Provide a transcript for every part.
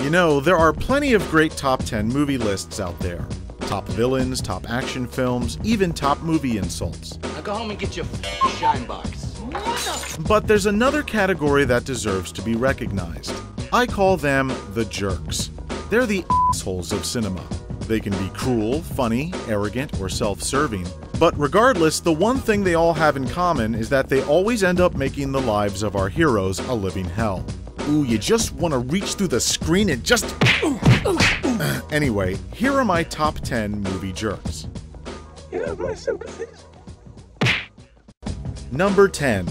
You know, there are plenty of great top 10 movie lists out there. Top villains, top action films, even top movie insults. Now go home and get your shine box. But there's another category that deserves to be recognized. I call them the jerks. They're the assholes of cinema. They can be cruel, funny, arrogant, or self-serving. But regardless, the one thing they all have in common is that they always end up making the lives of our heroes a living hell. Ooh, you just want to reach through the screen and just... Anyway, here are my top 10 movie jerks. You have my sympathies. Number 10.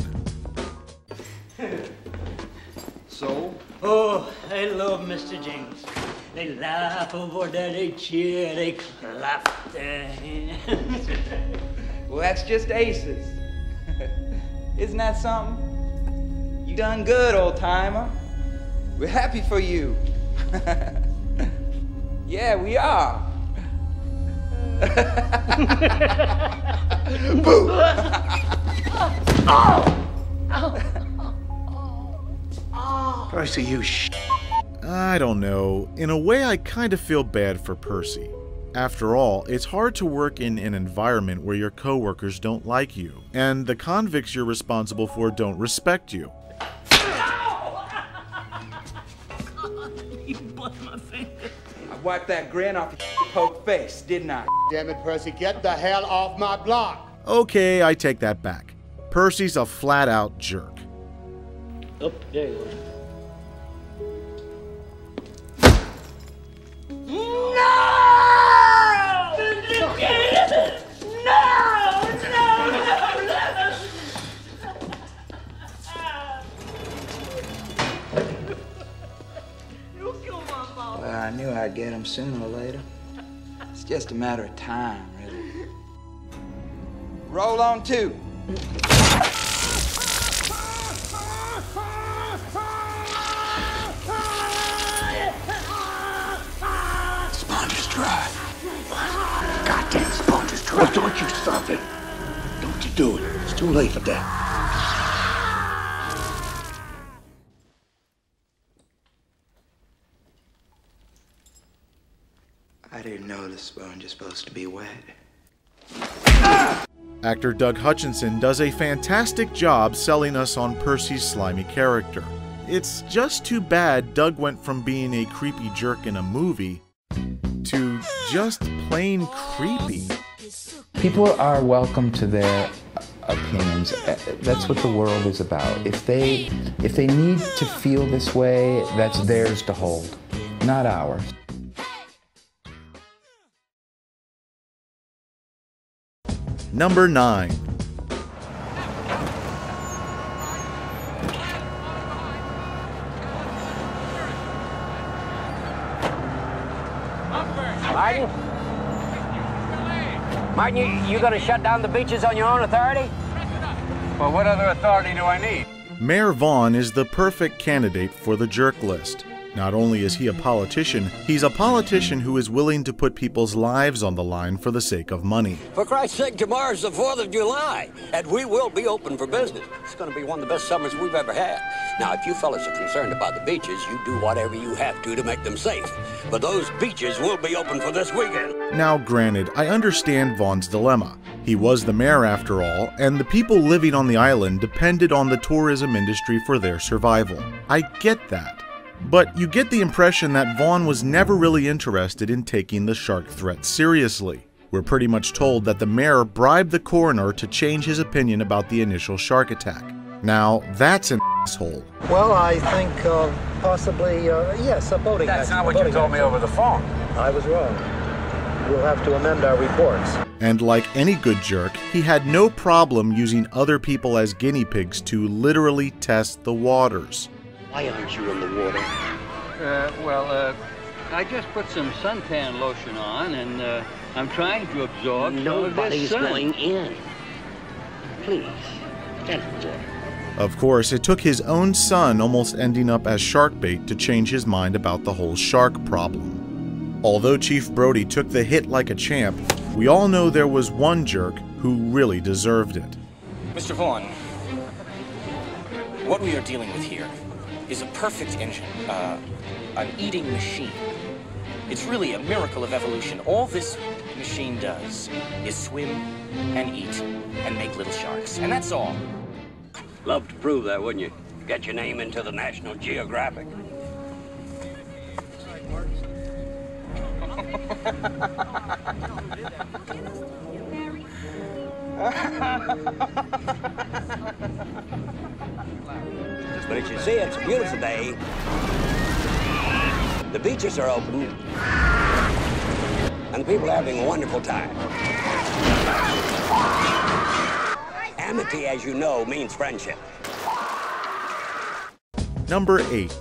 So? Oh, I love Mr. James. They laugh over there, they cheer, they clap their hands. Well, that's just aces. Isn't that something? You done good, old timer. We're happy for you. Yeah, we are. Boo! Percy, you I don't know. In a way, I kind of feel bad for Percy. After all, it's hard to work in an environment where your coworkers don't like you, and the convicts you're responsible for don't respect you. You bust my finger. I wiped that grin off your poke face, didn't I? Damn it, Percy, get the hell off my block. Okay, I take that back. Percy's a flat-out jerk. Oh, there you go. Well, I knew I'd get him sooner or later. It's just a matter of time, really. Roll on two. sponge is dry. Goddamn sponge is dry. Well, don't you stop it. Don't you do it. It's too late for that. I didn't know the sponge is supposed to be wet. Actor Doug Hutchinson does a fantastic job selling us on Percy's slimy character. It's just too bad Doug went from being a creepy jerk in a movie to just plain creepy. People are welcome to their opinions. That's what the world is about. If they need to feel this way, that's theirs to hold, not ours. Number 9. Martin, you gonna shut down the beaches on your own authority? Well, what other authority do I need? Mayor Vaughn is the perfect candidate for the jerk list. Not only is he a politician, he's a politician who is willing to put people's lives on the line for the sake of money. For Christ's sake, tomorrow's the 4th of July, and we will be open for business. It's gonna be one of the best summers we've ever had. Now, if you fellas are concerned about the beaches, you do whatever you have to make them safe. But those beaches will be open for this weekend. Now, granted, I understand Vaughn's dilemma. He was the mayor after all, and the people living on the island depended on the tourism industry for their survival. I get that. But you get the impression that Vaughn was never really interested in taking the shark threat seriously. We're pretty much told that the mayor bribed the coroner to change his opinion about the initial shark attack. Now, that's an asshole. Well, I think possibly, yes, a boating accident. That's not what you told me over the phone. I was wrong. We'll have to amend our reports. And like any good jerk, he had no problem using other people as guinea pigs to literally test the waters. Why aren't you in the water? I just put some suntan lotion on, and I'm trying to absorb some of this Nobody's sun. going in. Please, get in the water. Of course, it took his own son almost ending up as shark bait to change his mind about the whole shark problem. Although Chief Brody took the hit like a champ, we all know there was one jerk who really deserved it. Mr. Vaughn, what we are dealing with here is a perfect engine, an eating machine. It's really a miracle of evolution. All this machine does is swim and eat and make little sharks, and that's all. Love to prove that, wouldn't you? Get your name into the National Geographic. But as you see, it's a beautiful day. The beaches are open, and the people are having a wonderful time. Amity, as you know, means friendship. Number 8.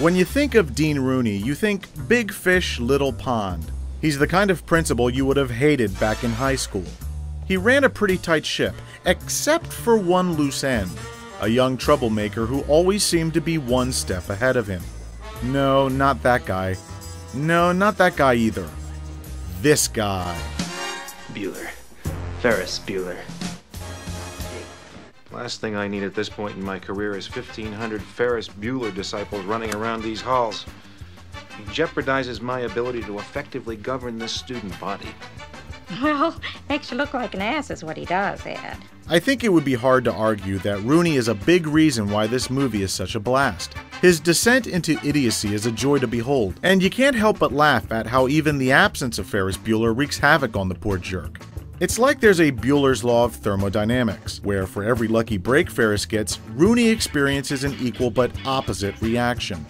When you think of Dean Rooney, you think big fish, little pond. He's the kind of principal you would have hated back in high school. He ran a pretty tight ship, except for one loose end, a young troublemaker who always seemed to be one step ahead of him. No, not that guy. No, not that guy either. This guy. Bueller. Ferris Bueller. Last thing I need at this point in my career is 1,500 Ferris Bueller disciples running around these halls. He jeopardizes my ability to effectively govern this student body. Well, makes you look like an ass is what he does, Ed. I think it would be hard to argue that Rooney is a big reason why this movie is such a blast. His descent into idiocy is a joy to behold, and you can't help but laugh at how even the absence of Ferris Bueller wreaks havoc on the poor jerk. It's like there's a Bueller's Law of Thermodynamics, where for every lucky break Ferris gets, Rooney experiences an equal but opposite reaction.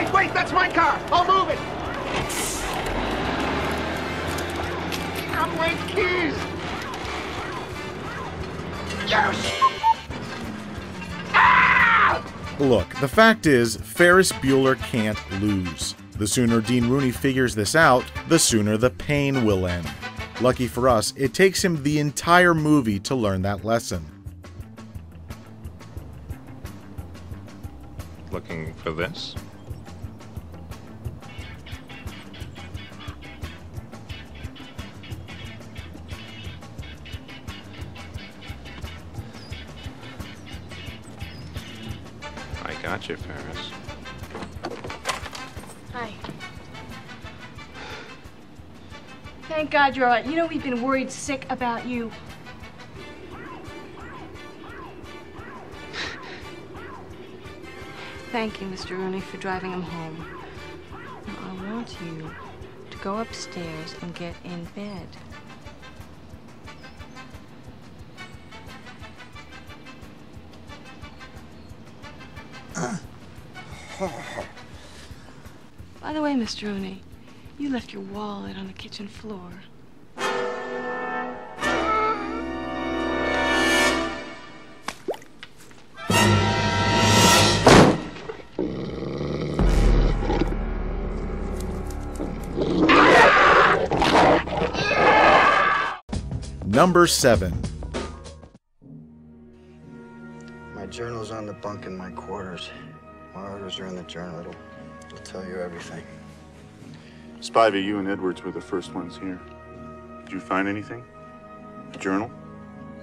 Hey, wait, that's my car. I'll move it. Got my keys. Yes. Look, the fact is, Ferris Bueller can't lose. The sooner Dean Rooney figures this out, the sooner the pain will end. Lucky for us, it takes him the entire movie to learn that lesson. Looking for this? I got you, Ferris. Hi. Thank God you're all right. You know, we've been worried sick about you. Thank you, Mr. Rooney, for driving him home. Now, I want you to go upstairs and get in bed. By the way, Mr. Rooney, you left your wallet on the kitchen floor. Number 7. My journal's on the bunk in my quarters. My orders are in the journal. It'll tell you everything. Spivey, you and Edwards were the first ones here. Did you find anything? A journal?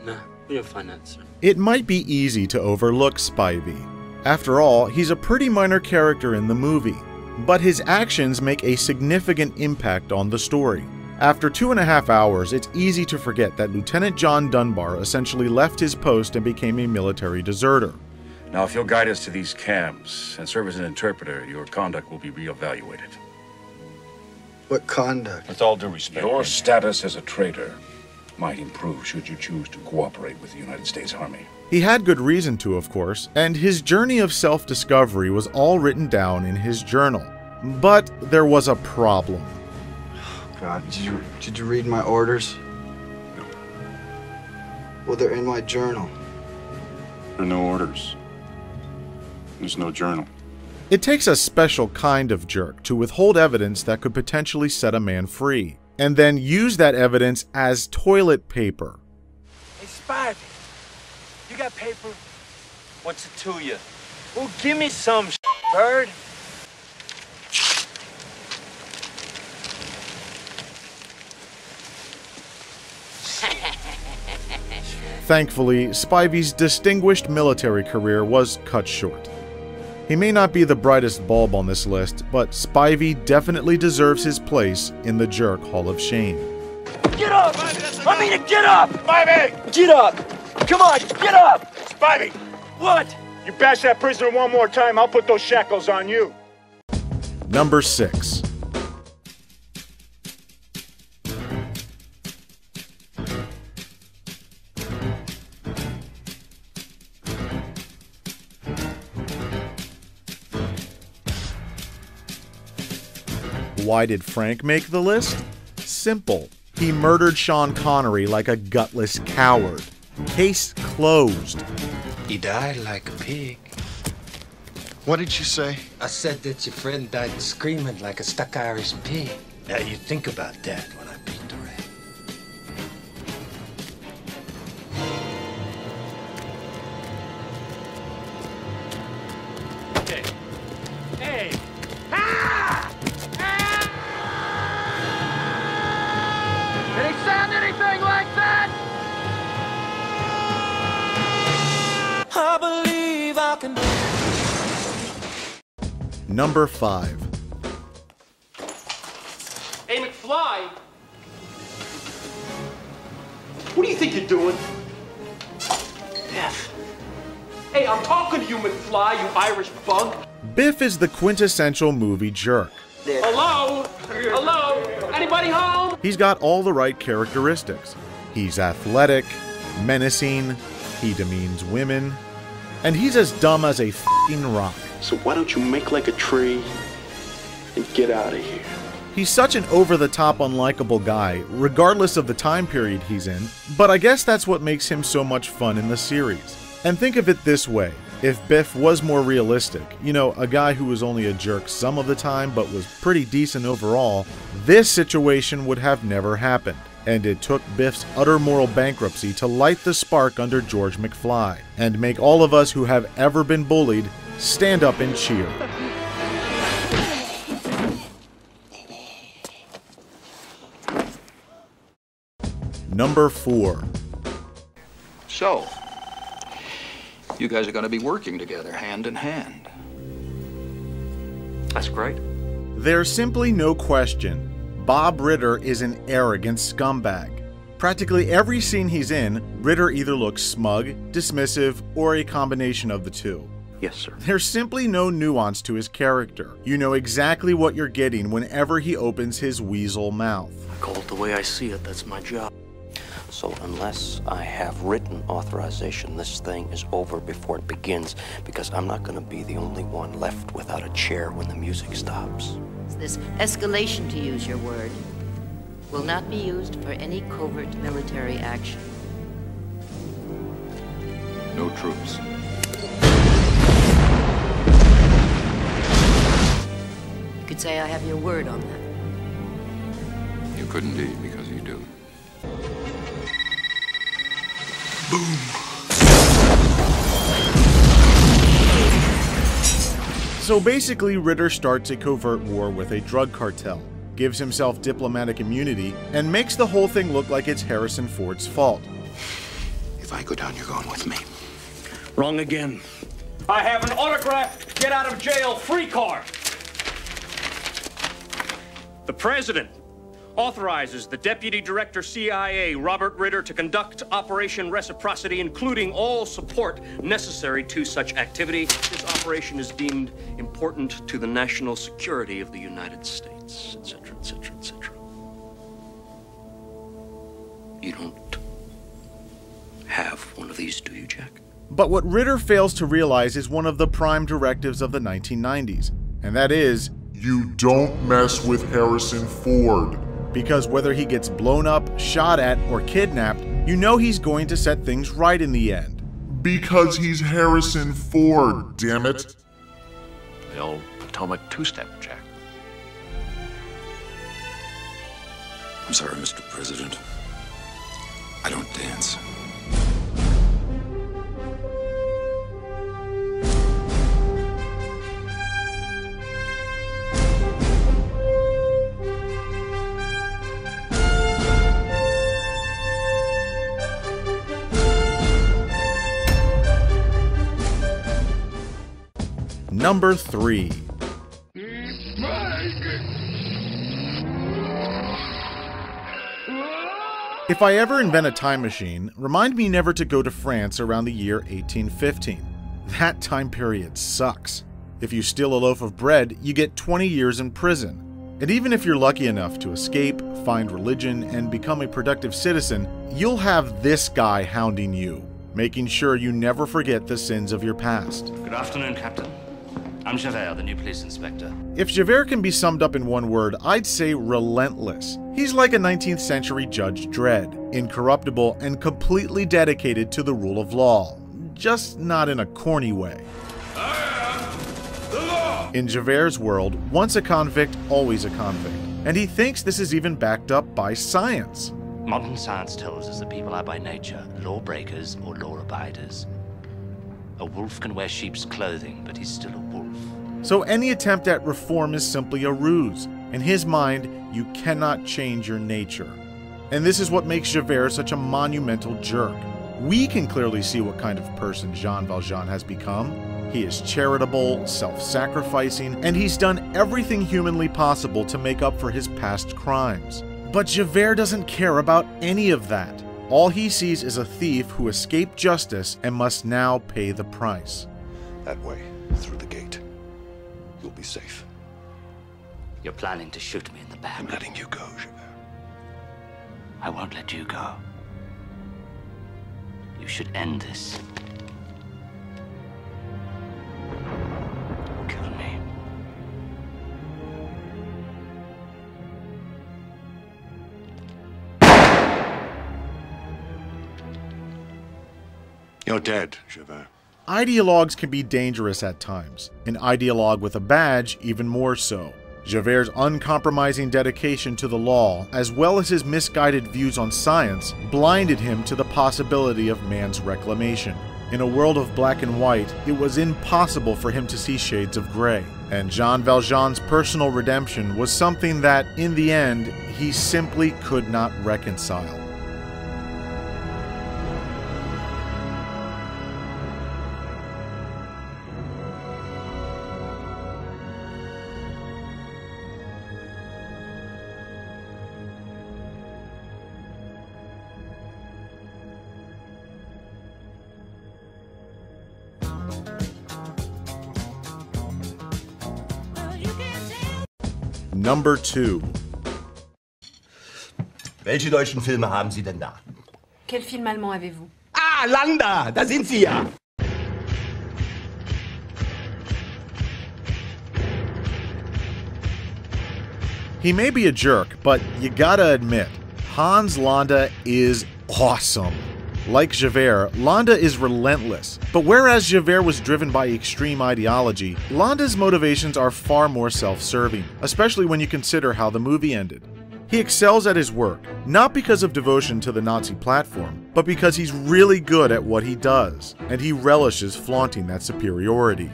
No, we didn't find that, sir. It might be easy to overlook Spivey. After all, he's a pretty minor character in the movie, but his actions make a significant impact on the story. After 2.5 hours, it's easy to forget that Lieutenant John Dunbar essentially left his post and became a military deserter. Now, if you'll guide us to these camps and serve as an interpreter, your conduct will be reevaluated. What conduct? With all due respect. Your status as a traitor might improve should you choose to cooperate with the United States Army. He had good reason to, of course, and his journey of self-discovery was all written down in his journal. But there was a problem. God, did you read my orders? No. Well, they're in my journal. There are no orders. There's no journal. It takes a special kind of jerk to withhold evidence that could potentially set a man free, and then use that evidence as toilet paper. Hey, Spivey, you got paper? What's it to you? Well, give me some, bird. Thankfully, Spivey's distinguished military career was cut short. He may not be the brightest bulb on this list, but Spivey definitely deserves his place in the Jerk Hall of Shame. Get up! I mean, get up! Spivey! Get up! Come on, get up! Spivey! What? You bash that prisoner one more time, I'll put those shackles on you. Number 6. Why did Frank make the list? Simple. He murdered Sean Connery like a gutless coward. Case closed. He died like a pig. What did you say? I said that your friend died screaming like a stuck Irish pig. Now you think about that when I beat the rat. Hey! Hey! Ah! Did he sound anything like that? I believe I can. Number 5. Hey, McFly! What do you think you're doing? Biff. Hey, I'm talking to you, McFly, you Irish bug. Biff is the quintessential movie jerk. Hello? Hello? Anybody home? He's got all the right characteristics. He's athletic, menacing, he demeans women, and he's as dumb as a f***ing rock. So why don't you make like a tree and get out of here? He's such an over-the-top unlikable guy, regardless of the time period he's in, but I guess that's what makes him so much fun in the series. And think of it this way, if Biff was more realistic, you know, a guy who was only a jerk some of the time but was pretty decent overall, this situation would have never happened. And it took Biff's utter moral bankruptcy to light the spark under George McFly, and make all of us who have ever been bullied stand up and cheer. Number 4. So, you guys are going to be working together, hand in hand. That's great. There's simply no question. Bob Ritter is an arrogant scumbag. Practically every scene he's in, Ritter either looks smug, dismissive, or a combination of the two. Yes, sir. There's simply no nuance to his character. You know exactly what you're getting whenever he opens his weasel mouth. I call it the way I see it, that's my job. So unless I have written authorization, this thing is over before it begins, because I'm not going to be the only one left without a chair when the music stops. This escalation, to use your word, will not be used for any covert military action. No troops. You could say I have your word on that. You could indeed, because you do. Boom. So basically, Ritter starts a covert war with a drug cartel, gives himself diplomatic immunity, and makes the whole thing look like it's Harrison Ford's fault. If I go down, you're going with me. Wrong again. I have an autographed get out of jail free card. The President authorizes the Deputy Director CIA, Robert Ritter, to conduct Operation Reciprocity, including all support necessary to such activity. This operation is deemed important to the national security of the United States, etc., etc., etc. You don't these, do you, Jack? But what Ritter fails to realize is one of the prime directives of the 1990s, and that is, you don't mess with Harrison Ford. Because whether he gets blown up, shot at, or kidnapped, you know he's going to set things right in the end. Because he's Harrison Ford, damn it. The old Potomac two-step, Jack. I'm sorry, Mr. President. I don't dance. Number 3. If I ever invent a time machine, remind me never to go to France around the year 1815. That time period sucks. If you steal a loaf of bread, you get 20 years in prison. And even if you're lucky enough to escape, find religion, and become a productive citizen, you'll have this guy hounding you, making sure you never forget the sins of your past. Good afternoon, Captain. I'm Javert, the new police inspector. If Javert can be summed up in one word, I'd say relentless. He's like a 19th century Judge Dredd, incorruptible and completely dedicated to the rule of law, just not in a corny way. In Javert's world, once a convict, always a convict, and he thinks this is even backed up by science. Modern science tells us that people are by nature lawbreakers or law-abiders. A wolf can wear sheep's clothing, but he's still a wolf. So any attempt at reform is simply a ruse. In his mind, you cannot change your nature. And this is what makes Javert such a monumental jerk. We can clearly see what kind of person Jean Valjean has become. He is charitable, self-sacrificing, and he's done everything humanly possible to make up for his past crimes. But Javert doesn't care about any of that. All he sees is a thief who escaped justice and must now pay the price. That way, through the gate. You'll be safe. You're planning to shoot me in the back. I'm letting you go, Javert. I won't let you go. You should end this. Kill me. You're dead, Javert. Ideologues can be dangerous at times. An ideologue with a badge, even more so. Javert's uncompromising dedication to the law, as well as his misguided views on science, blinded him to the possibility of man's reclamation. In a world of black and white, it was impossible for him to see shades of gray. And Jean Valjean's personal redemption was something that, in the end, he simply could not reconcile. Number 2. Welche deutschen Filme haben Sie denn da? Quel film allemand avez-vous? Ah, Landa, da sind Sie ja. He may be a jerk, but you gotta admit, Hans Landa is awesome. Like Javert, Landa is relentless, but whereas Javert was driven by extreme ideology, Landa's motivations are far more self-serving, especially when you consider how the movie ended. He excels at his work, not because of devotion to the Nazi platform, but because he's really good at what he does, and he relishes flaunting that superiority.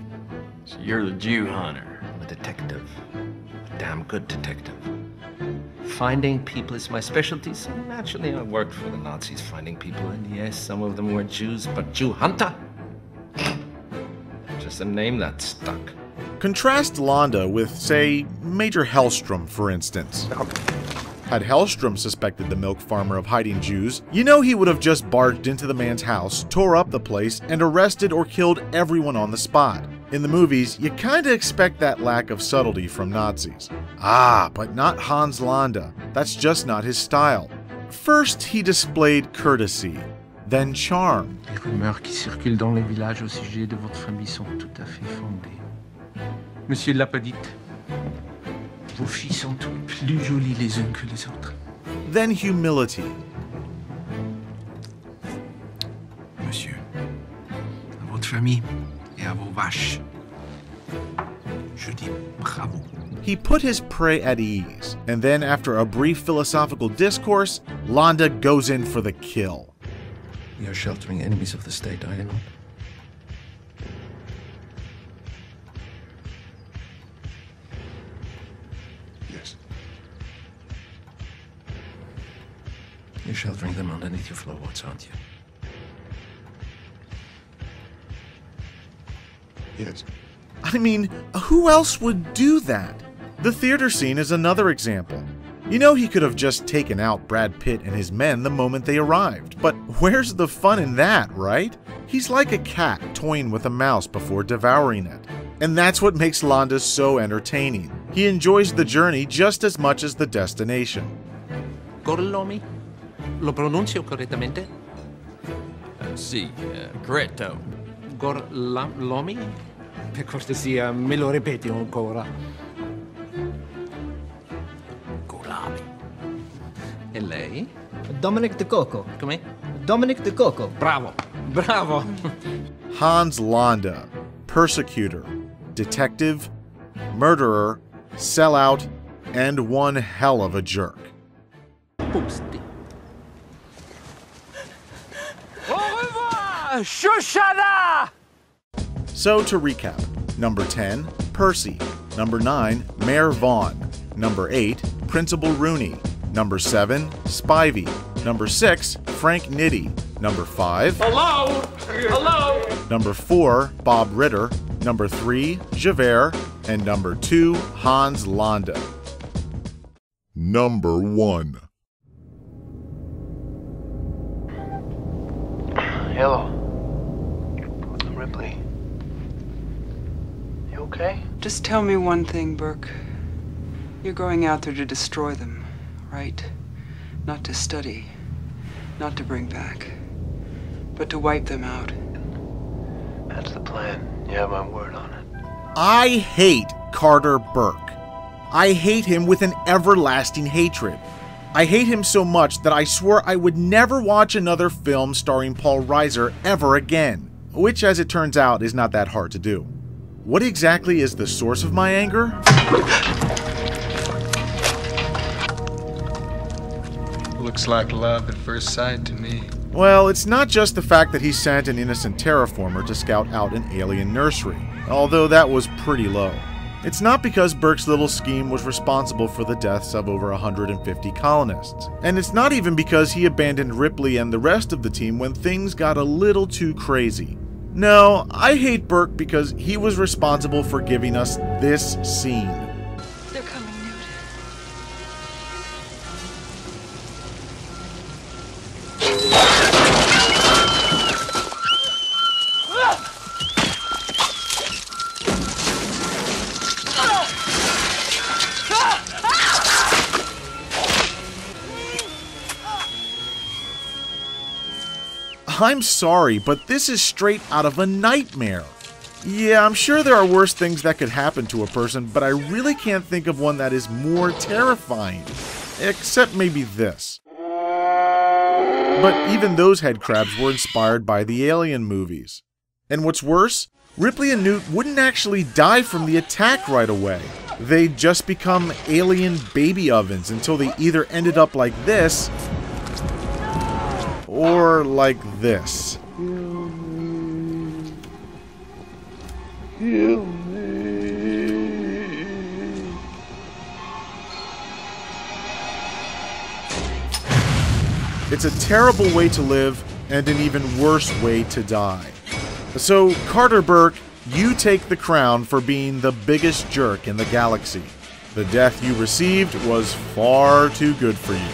So you're the Jew hunter, a detective, a damn good detective. Finding people is my specialty, so naturally I worked for the Nazis finding people, and yes, some of them were Jews, but Jew hunter? Just a name that stuck. Contrast Landa with, say, Major Hellstrom, for instance. Had Hellstrom suspected the milk farmer of hiding Jews, you know he would have just barged into the man's house, tore up the place, and arrested or killed everyone on the spot. In the movies, you kinda expect that lack of subtlety from Nazis. But not Hans Landa. That's just not his style. First, he displayed courtesy. then charm. Les rumeurs qui circulent dans les villages au sujet de votre famille sont tout à fait fondées. Monsieur l'a pas dit. Vos filles sont toutes plus jolies les unes que les autres. Then humility. Monsieur, à votre famille et à vos vaches, je dis bravo. He put his prey at ease, and then after a brief philosophical discourse, Landa goes in for the kill. We are sheltering enemies of the state, are you not? Yes. You're sheltering them underneath your floorboards, aren't you? Yes. I mean, who else would do that? The theater scene is another example. You know, he could have just taken out Brad Pitt and his men the moment they arrived, but where's the fun in that, right? He's like a cat toying with a mouse before devouring it. And that's what makes Landa so entertaining. He enjoys the journey just as much as the destination. Gorlomi? Lo pronuncio correttamente? Sì, corretto. Gorlomi? Per cortesia, me lo ripeti ancora. Golami. E lei? Dominic De Coco. Come? Dominic De Coco. Bravo, bravo. Hans Landa, persecutor, detective, murderer, sellout, and one hell of a jerk. Pusti. Au revoir, Shoshana! So to recap, number 10, Percy. Number 9, Mayor Vaughn. Number 8, Principal Rooney. Number 7, Spivey. Number 6, Frank Nitti. Number 5, Hello? Hello? Number 4, Bob Ritter. Number 3, Javert. And number 2, Hans Landa. Number 1. Hello. I'm Ripley. You okay? Just tell me one thing, Burke. You're going out there to destroy them, right? Not to study, not to bring back, but to wipe them out. That's the plan. You have my word on it. I hate Carter Burke. I hate him with an everlasting hatred. I hate him so much that I swore I would never watch another film starring Paul Reiser ever again, which as it turns out is not that hard to do. What exactly is the source of my anger? Looks like love at first sight to me. Well, it's not just the fact that he sent an innocent terraformer to scout out an alien nursery, although that was pretty low. It's not because Burke's little scheme was responsible for the deaths of over 150 colonists. And it's not even because he abandoned Ripley and the rest of the team when things got a little too crazy. No, I hate Burke because he was responsible for giving us this scene. They're coming, Newt. I'm sorry, but this is straight out of a nightmare. Yeah, I'm sure there are worse things that could happen to a person, but I really can't think of one that is more terrifying. Except maybe this. But even those headcrabs were inspired by the Alien movies. And what's worse, Ripley and Newt wouldn't actually die from the attack right away. They'd just become alien baby ovens until they either ended up like this, or like this. It's a terrible way to live and an even worse way to die. So, Carter Burke, you take the crown for being the biggest jerk in the galaxy. The death you received was far too good for you.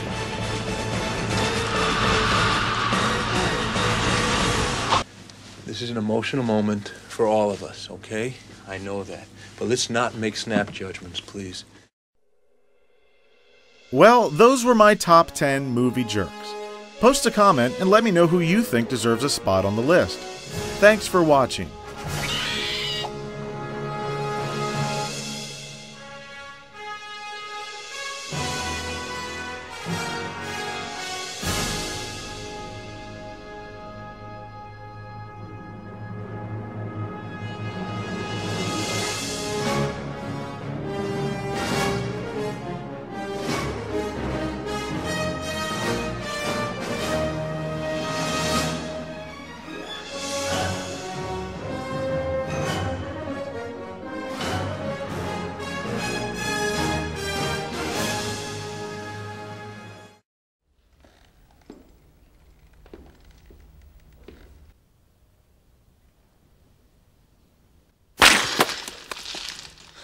This is an emotional moment for all of us, okay? I know that. But let's not make snap judgments, please. Well, those were my top 10 movie jerks. Post a comment and let me know who you think deserves a spot on the list. Thanks for watching.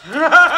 Ha ha!